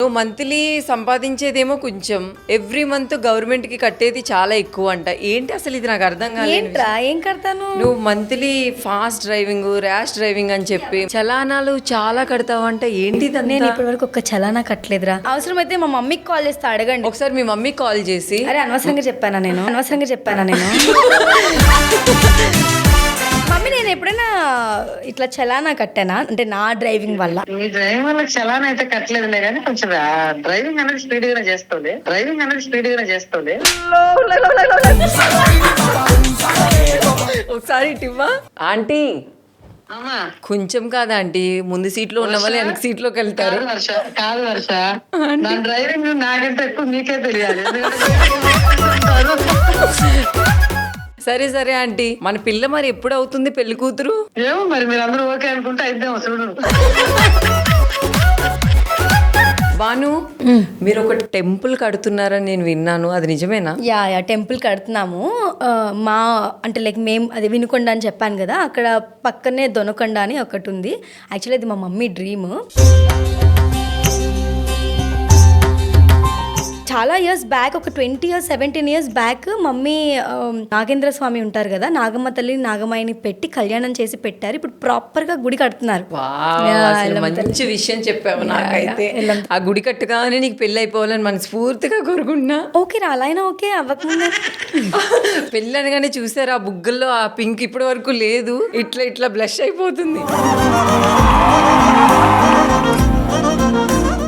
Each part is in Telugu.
నువ్వు మంత్లీ సంపాదించేదేమో కొంచెం, ఎవ్రీ మంత్ గవర్నమెంట్ కి కట్టేది చాలా ఎక్కువ అంట. ఏంటి అసలు ఇది నాకు అర్థం కాలేదు. ఏం కడతాను? నువ్వు monthly fast driving, rash driving అని చెప్పి చలానాలు చాలా కడతావంట. ఏంటి? నేను ఇప్పటి వరకు ఒక్క చలానా కట్టలేదురా. అవసరమైతే మా మమ్మీకి కాల్ చేస్తే అడగండి. ఒకసారి మీ మమ్మీ కాల్ చేసి. అరే అనవసరంగా చెప్పానా నేను మమ్మీ నేను ఎప్పుడైనా ఇట్లా చలానా కట్టానా అంటే నా డ్రైవింగ్ వల్ల? మీ డ్రైవింగ్ వల్ల చలానా అయితే కట్టలేదులే కానీ కొంచెం డ్రైవింగ్ అనేది స్పీడ్ గానే చేస్తుంది. ఒకసారి టివ్వా ఆంటీ అమ్మా కొంచెం కాదా ఆంటీ, ముందు సీట్ లో ఉన్న వాళ్ళు వెనక సీట్ లోకి వెళ్తారు. కాదు వర్ష, నా డ్రైవింగ్ నాకంటే ఎక్కువ నీకే తెలియాలి. సరే సరే ఆంటీ, మన పిల్ల మరి ఎప్పుడు అవుతుంది పెళ్లి కూతురు? ఏమో మరి మీరు అందరూ ఓకే అనుకుంటే అయిద్దాం. చూడు బాను, మీరు ఒక టెంపుల్ కడుతున్నారని నేను విన్నాను, అది నిజమేనా? యా టెంపుల్ కడుతున్నాము. మా అంటే లైక్ మేము అది వినుకొండ అని చెప్పాను కదా, అక్కడ పక్కనే దొనకొండ అని ఒకటి ఉంది. యాక్చువల్లీ అది మా మమ్మీ డ్రీమ్. చాలా ఇయర్స్ బ్యాక్, ఒక 20 years 17 years back mummy Nagendra Swamy ఉంటారు కదా, నాగమ్మ తల్లి నాగమాయిని పెట్టి కళ్యాణం చేసి పెట్టారు. ఇప్పుడు ప్రాపర్ గా గుడి కడుతున్నారు. మంచి విషయం చెప్పావు. నాకైతే ఆ గుడి కట్టుగానే నీకు పెళ్లి అయిపోవాలని మనస్ఫూర్తిగా కోరుకుంటున్నా. ఓకే రా, అలా అయినా ఓకే అవ్వకుండా. పెళ్ళి అనగానే చూసారు ఆ బుగ్గల్లో ఆ పింక్ ఇప్పటి వరకు లేదు, ఇట్లా ఇట్లా బ్లష్ అయిపోతుంది.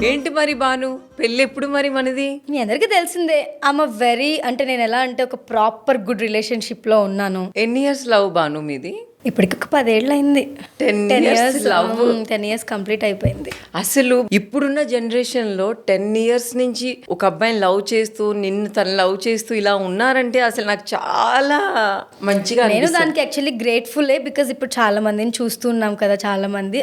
ఏంటి మరి బాను, పెళ్ళి ఎప్పుడు మరి మనది? మీ అందరికీ తెలిసిందే. ఐఎమ్ వెరీ అంటే నేను ఎలా అంటే ఒక ప్రాపర్ గుడ్ రిలేషన్షిప్ లో ఉన్నాను. ఎన్ని ఇయర్స్ లవ్ బాను మీది? ఇప్పటికి ఒక 10 ఏళ్ళు అయింది. 10 years లవ్. 10 years కంప్లీట్ అయిపోయింది. అసలు ఇప్పుడున్న జనరేషన్ లో 10 years నుంచి ఒక అబ్బాయిని లవ్ చేస్తూ నిన్ను తను లవ్ చేస్తూ ఇలా ఉన్నారంటే అసలు నాకు చాలా మంచిగా నేను దానికి యాక్చువల్లీ గ్రేట్ఫుల్. బికాస్ ఇప్పుడు చాలా మందిని చూస్తున్నాం కదా, చాలా మంది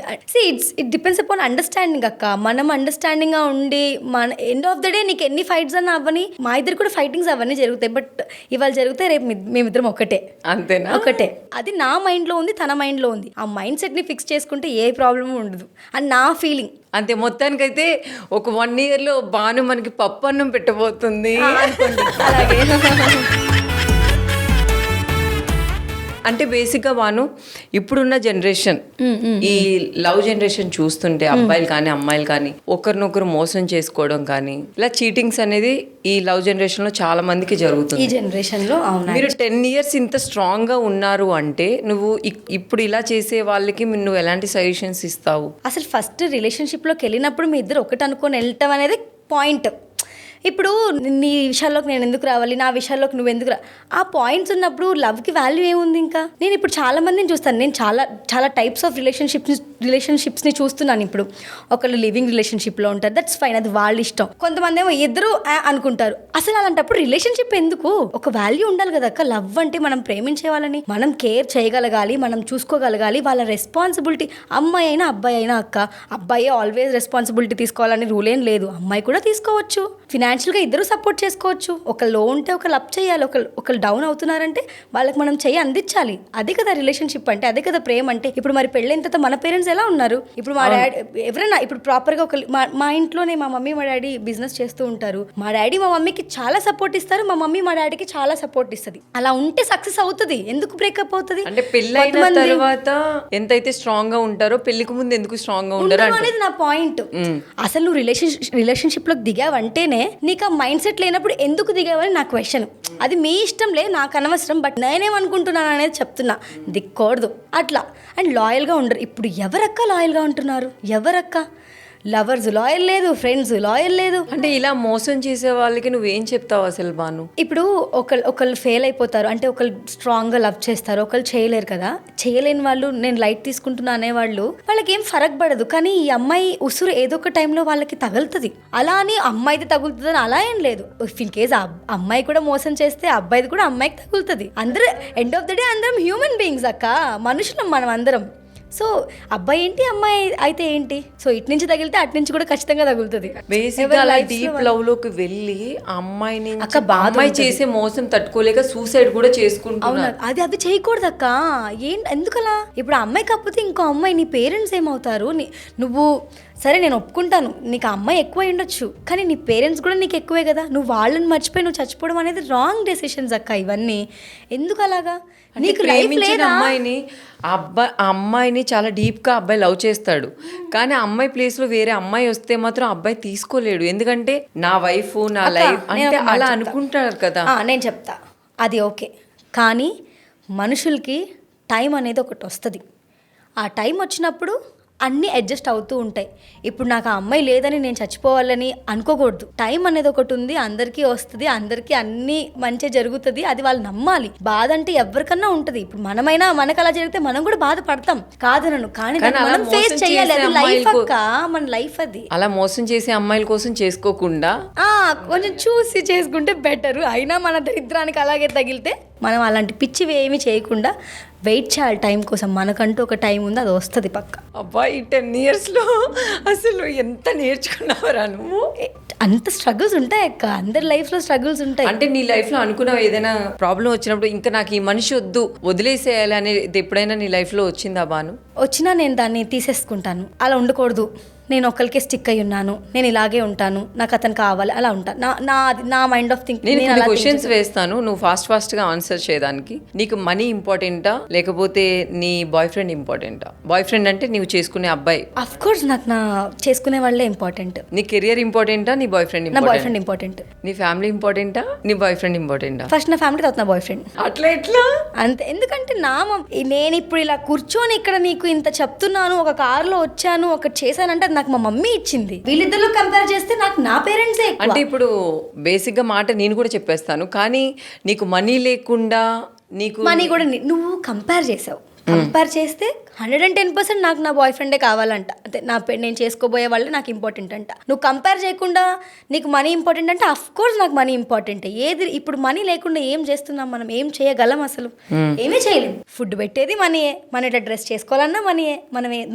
ఇట్ డిపెండ్స్ అపాన్ అండర్స్టాండింగ్ అక్క. మనం అండర్స్టాండింగ్ గా ఉండి మన ఎండ్ ఆఫ్ ద డే నీకు ఎన్ని ఫైట్స్ అన్న అవ్వని, మా ఇద్దరు కూడా ఫైటింగ్స్ అవన్నీ జరుగుతాయి. బట్ ఇవాళ జరుగుతాయి, రేపు మేమిద్దరం ఒకటే. అంతేనా? ఒకటే. అది నా మైండ్ లో ఉంది, తన మైండ్ లో ఉంది. ఆ మైండ్ సెట్ ని ఫిక్స్ చేసుకుంటే ఏ ప్రాబ్లమ్ ఉండదు అని నా ఫీలింగ్. అంతే. మొత్తానికైతే ఒక 1 year లో బాను మనకి పప్పు అన్నం పెట్టబోతుంది. అలాగే. అంటే బేసిక్గా బాను ఇప్పుడున్న జనరేషన్, ఈ లవ్ జనరేషన్ చూస్తుంటే అబ్బాయిలు కానీ అమ్మాయిలు కానీ ఒకరినొకరు మోసం చేసుకోవడం కానీ ఇలా చీటింగ్స్ అనేది ఈ లవ్ జనరేషన్ లో చాలా మందికి జరుగుతుంది. ఈ జనరేషన్ లో మీరు 10 years ఇంత స్ట్రాంగ్ గా ఉన్నారు అంటే నువ్వు ఇప్పుడు ఇలా చేసే వాళ్ళకి నువ్వు ఎలాంటి సజెషన్స్ ఇస్తావు? అసలు ఫస్ట్ రిలేషన్షిప్ లోకి వెళ్ళినప్పుడు మీ ఇద్దరు ఒకటి అనుకొని వెళ్ళటం అనేది పాయింట్. ఇప్పుడు నీ విషయాల్లోకి నేను ఎందుకు రావాలి, నా విషయాల్లోకి నువ్వు ఎందుకు ఆ పాయింట్స్ ఉన్నప్పుడు లవ్కి వాల్యూ ఏముంది? ఇంకా నేను ఇప్పుడు చాలా మందిని చూస్తాను. నేను చాలా చాలా టైప్స్ ఆఫ్ రిలేషన్షిప్స్ని చూస్తున్నాను. ఇప్పుడు ఒకళ్ళు లివింగ్ రిలేషన్షిప్లో ఉంటారు, దట్స్ ఫైన్, అది వాళ్ళ ఇష్టం. కొంతమంది ఏమో ఇద్దరు అనుకుంటారు. అసలు అలాంటప్పుడు రిలేషన్షిప్ ఎందుకు? ఒక వాల్యూ ఉండాలి కదా అక్క. లవ్ అంటే మనం ప్రేమించే వాళ్ళని మనం కేర్ చేయగలగాలి, మనం చూసుకోగలగాలి. వాళ్ళ రెస్పాన్సిబిలిటీ, అమ్మాయి అయినా అబ్బాయి అయినా అక్క, అబ్బాయి ఆల్వేస్ రెస్పాన్సిబిలిటీ తీసుకోవాలని రూల్ ఏం లేదు. అమ్మాయి కూడా తీసుకోవచ్చు. ఫినాన్షియల్గా ఇద్దరు సపోర్ట్ చేసుకోవచ్చు. ఒక లో ఉంటే ఒకళ్ళు అప్ చేయాలి, ఒకళ్ళు డౌన్ అవుతున్నారంటే వాళ్ళకి మనం చెయ్యి అందించాలి. అదే కదా రిలేషన్షిప్ అంటే, అదే కదా ప్రేమ అంటే. ఇప్పుడు మరి పెళ్ళైన తర్వాత మన పేరెంట్స్ ఎలా ఉన్నారు? ఇప్పుడు మా డాడీ ఎవరైనా ఇప్పుడు ప్రాపర్గా మా ఇంట్లోనే మా మమ్మీ మా డాడీ బిజినెస్ చేస్తూ ఉంటారు. మా డాడీ మా మమ్మీకి చాలా సపోర్ట్ ఇస్తారు, మా మమ్మీ మా డాడీకి చాలా సపోర్ట్ ఇస్తుంది. అలా ఉంటే సక్సెస్ అవుతుంది. ఎందుకు బ్రేకప్ అవుతుంది? అంటే పెళ్ళైన తర్వాత ఎంతైతే స్ట్రాంగ్ గా ఉంటారో పెళ్లికి ముందు ఎందుకు స్ట్రాంగ్ గా ఉండరు అనేది నా పాయింట్. అసలు నువ్వు రిలేషన్షిప్ లోకి దిగావంటేనే నీకు ఆ మైండ్ సెట్ లేనప్పుడు ఎందుకు దిగావని నా క్వశ్చన్. అది మీ ఇష్టంలే, నాకు అనవసరం. బట్ నేనేమనుకుంటున్నాను అనేది చెప్తున్నా, దిక్కూడదు అట్లా. అండ్ లాయల్గా ఉండరు. ఇప్పుడు ఎవరక్క లాయల్గా ఉంటున్నారు? ఎవరక్క? లవర్స్ లాయల్ లేదు, ఫ్రెండ్స్ లాయల్ లేదు. అంటే ఇలా మోసం చేసే వాళ్ళకి నువ్వేం చెప్తావు అసలు బాను? ఇప్పుడు ఒకళ్ళు ఫెయిల్ అయిపోతారు అంటే ఒకళ్ళు స్ట్రాంగ్గా లవ్ చేస్తారు, ఒకళ్ళు చేయలేరు కదా. చేయలేని వాళ్ళు నేను లైట్ తీసుకుంటున్నా అనేవాళ్ళు వాళ్ళకి ఏం ఫరక్ పడదు. కానీ ఈ అమ్మాయి ఉసురు ఏదో ఒక టైంలో వాళ్ళకి తగులుతుంది. అలా అని అమ్మాయిది తగులుతుంది అని అలా ఏం లేదు. ఇన్ కేస్ అమ్మాయి కూడా మోసం చేస్తే అబ్బాయిది కూడా అమ్మాయికి తగులుతుంది. అందరూ ఎండ్ ఆఫ్ ద డే అందరం హ్యూమన్ బీయింగ్స్ అక్క, మనుషులం మనం అందరం. సో అబ్బాయి ఏంటి అమ్మాయి అయితే ఏంటి? సో ఇటు నుంచి తగిలితే అటు నుంచి కూడా ఖచ్చితంగా తగులుతుంది. బేసిక్గా డీప్ లవ్ లోకి వెళ్ళి అమ్మాయిని అమ్మాయి చేసే మోసం తట్టుకోలేక సూసైడ్ కూడా చేసుకుంటున్నారు. అది చేయకూడదు అక్క. ఎందుకలా? ఇప్పుడు అమ్మాయి కాకపోతే ఇంకో అమ్మాయి, నీ పేరెంట్స్ ఏమవుతారు? నువ్వు సరే నేను ఒప్పుకుంటాను, నీకు ఆ అమ్మాయి ఎక్కువ ఉండొచ్చు, కానీ నీ పేరెంట్స్ కూడా నీకు ఎక్కువే కదా. నువ్వు వాళ్ళని మర్చిపోయి నువ్వు చచ్చిపోవడం అనేది రాంగ్ డెసిషన్స్ అక్క. ఇవన్నీ ఎందుకు అలాగా? నీకు లైఫ్ ప్రేమించిన లేదా? అమ్మాయిని ఆ అమ్మాయిని చాలా డీప్గా అబ్బాయి లవ్ చేస్తాడు, కానీ ఆ అమ్మాయి ప్లేస్లో వేరే అమ్మాయి వస్తే మాత్రం ఆ అబ్బాయి తీసుకోలేడు. ఎందుకంటే నా వైఫ్ నా అక్క, లైఫ్ నేను అంటే ఒక మాట అలా చెప్తా. అనుకుంటారు కదా. నేను చెప్తా, అది ఓకే. కానీ మనుషులకి టైం అనేది ఒకటి వస్తుంది. ఆ టైం వచ్చినప్పుడు అన్నీ అడ్జస్ట్ అవుతూ ఉంటాయి. ఇప్పుడు నాకు ఆ అమ్మాయి లేదని నేను చచ్చిపోవాలని అనుకోకూడదు. టైం అనేది ఒకటి ఉంది, అందరికీ వస్తుంది, అందరికీ అన్నీ మంచి జరుగుతుంది, అది వాళ్ళు నమ్మాలి. బాధ అంటే ఎవరికన్నా ఉంటుంది. ఇప్పుడు మనమైనా మనకు అలా జరిగితే మనం కూడా బాధపడతాం, కాదనను, కానీ కానీ అలా మనం ఫేస్ మోసం చేయాలి. చేసే అది లైఫ్ అమ్మాయిలకు- అక్క, మన లైఫ్ అది. అలా మోసం చేసే అమ్మాయిల కోసం చేసుకోకుండా కొంచెం చూసి చేసుకుంటే బెటర్. అయినా మన దరిద్రానికి అలాగే తగిలితే మనం అలాంటి పిచ్చివి ఏమి చేయకుండా వెయిట్ చేయాలి టైం కోసం. మనకంటూ ఒక టైం ఉంది, అది వస్తుంది పక్క. అబ్బాయి 10 yearsలో అసలు ఎంత నేర్చుకున్నావురా నువ్వు? అంత స్ట్రగుల్స్ ఉంటాయి అక్క, అందరి లైఫ్లో స్ట్రగుల్స్ ఉంటాయి. అంటే నీ లైఫ్లో అనుకున్నావు ఏదైనా ప్రాబ్లం వచ్చినప్పుడు ఇంకా నాకు ఈ మనిషి వద్దు, వదిలేసేయాలి అనేది ఎప్పుడైనా నీ లైఫ్లో వచ్చిందా బాను? వచ్చినా నేను దాన్ని తీసేసుకుంటాను. అలా ఉండకూడదు, నేను ఒకరికే స్టిక్ అయి ఉన్నాను, నేను ఇలాగే ఉంటాను, నాకు అతను కావాలి, అలా ఉంటాను. నా మైండ్ ఆఫ్ థింక్. నేను కొన్ని క్వశ్చన్స్ వేస్తాను, నువ్వు ఫాస్ట్గా ఆన్సర్ చేయడానికి. నీకు మనీ ఇంపార్టెంటా లేకపోతే నీ బాయ్ ఫ్రెండ్ ఇంపార్టెంటా? బాయ్ ఫ్రెండ్ అంటే నీవు చేసుకునే అబ్బాయి. అఫ్ కోర్స్ నాకు నా చేసుకునే వాళ్ళే ఇంపార్టెంట్. నీ కెరియర్ ఇంపార్టెంటా నీ బాయ్ ఫ్రెండ్ నా బాయ్ ఇంపార్టెంట్? Friend important. నీ ఫ్యామిలీ ఇంపార్టెంటా నీ బాయ్ ఫ్రెండ్ ఇంపార్టెంటా? ఫస్ట్ నా ఫ్యామిలీ, తర్వాత నా బాయ్ ఫ్రెండ్. అట్లా ఎట్లా? అంతే. ఎందుకంటే నేను ఇప్పుడు ఇలా కూర్చొని ఇక్కడ నీకు ఇంత చెప్తున్నాను, ఒక కారులో వచ్చాను, ఒకటి చేశానంటే అది నాకు మా మమ్మీ ఇచ్చింది. వీళ్ళిద్దరిలో కంపేర్ చేస్తే నాకు నా పేరెంట్సే ఎక్కువ. అంటే ఇప్పుడు బేసిక్గా మాట నేను కూడా చెప్పేస్తాను, కానీ నీకు మనీ లేకుండా నీకు మనీ కూడా నువ్వు కంపేర్ చేసావు. కంపేర్ చేస్తే 110% నాకు నా బాయ్ ఫ్రెండే కావాలంట. అంటే నేను చేసుకోబోయే వాళ్ళే నాకు ఇంపార్టెంట్ అంట. నువ్వు కంపేర్ చేయకుండా నీకు మనీ ఇంపార్టెంట్ అంటే అఫ్ కోర్స్ నాకు మనీ ఇంపార్టెంట్. ఇప్పుడు మనీ లేకుండా ఏం చేస్తున్నాం మనం? ఏం చేయగలం అసలు? ఏమీ చేయలేము. ఫుడ్ పెట్టేది మనీయే, మన ఇట్లా డ్రెస్ చేసుకోవాలన్నా మనీయే,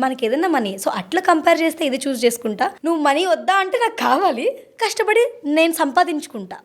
మనకి ఏదన్నా మనీయే. సో అట్లా కంపేర్ చేస్తే ఇది చూస్ చేసుకుంటా. నువ్వు మనీ వద్దా అంటే నాకు కావాలి, కష్టపడి నేను సంపాదించుకుంటా.